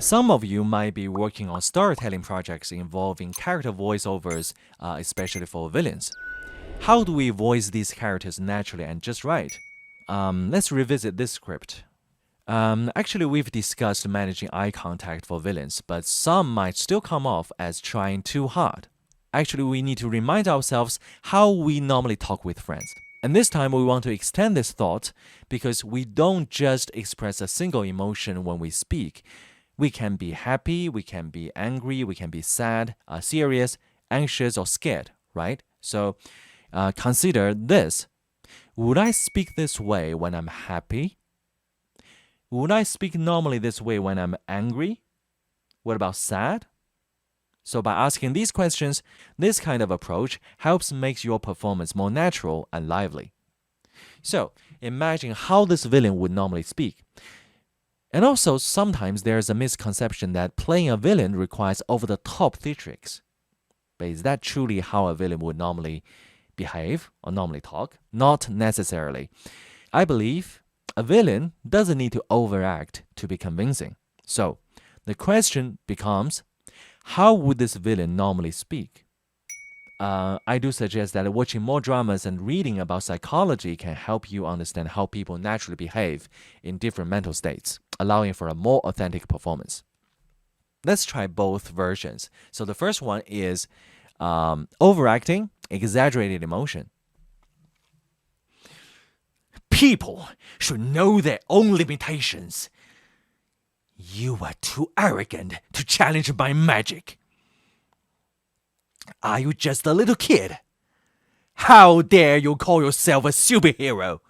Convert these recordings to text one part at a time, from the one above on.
Some of you might be working on storytelling projects involving character voiceovers, especially for villains. How do we voice these characters naturally and just right? Let's revisit this script. Actually, we've discussed managing eye contact for villains, but some might still come off as trying too hard. Actually, we need to remind ourselves how we normally talk with friends. And this time, we want to extend this thought because we don't just express a single emotion when we speak. We can be happy, we can be angry, we can be sad, serious, anxious, or scared, right? So consider this. Would I speak this way when I'm happy? Would I speak normally this way when I'm angry? What about sad? So by asking these questions, this kind of approach helps make your performance more natural and lively. So imagine how this villain would normally speak. And also, sometimes there's a misconception that playing a villain requires over-the-top theatrics. But is that truly how a villain would normally behave or normally talk? Not necessarily. I believe a villain doesn't need to overact to be convincing. So the question becomes, how would this villain normally speak? I do suggest that watching more dramas and reading about psychology can help you understand how people naturally behave in different mental states, allowing for a more authentic performance. Let's try both versions. So the first one is overacting, exaggerated emotion. People should know their own limitations. You are too arrogant to challenge my magic. Are you just a little kid? How dare you call yourself a superhero?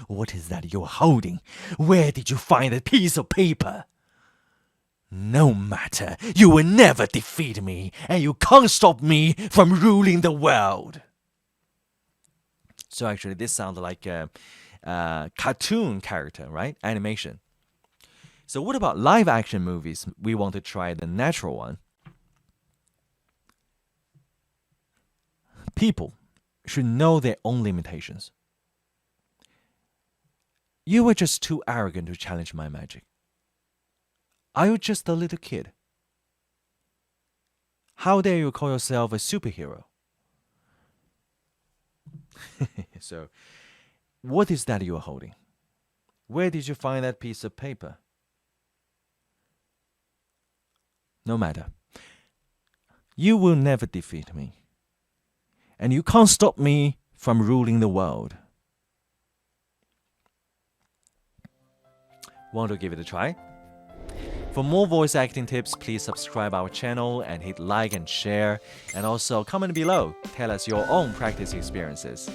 What is that you're holding? Where did you find that piece of paper? No matter, you will never defeat me, and you can't stop me from ruling the world. So actually, this sounds like a cartoon character, right? Animation. So what about live action movies? We want to try the natural one. People should know their own limitations. You were just too arrogant to challenge my magic. Are you just a little kid? How dare you call yourself a superhero? So, what is that you are holding? Where did you find that piece of paper? No matter. You will never defeat me. And you can't stop me from ruling the world. Want to give it a try? For more voice acting tips, please subscribe our channel and hit like and share. And also comment below. Tell us your own practice experiences.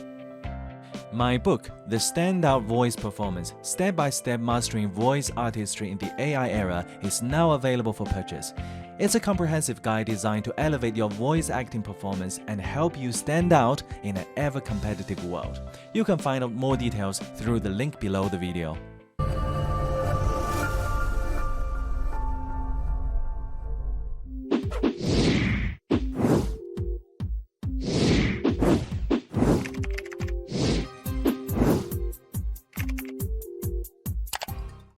My book, The Standout Voice Performance, Step-by-Step Mastering Voice Artistry in the AI Era, is now available for purchase. It's a comprehensive guide designed to elevate your voice acting performance and help you stand out in an ever-competitive world. You can find out more details through the link below the video.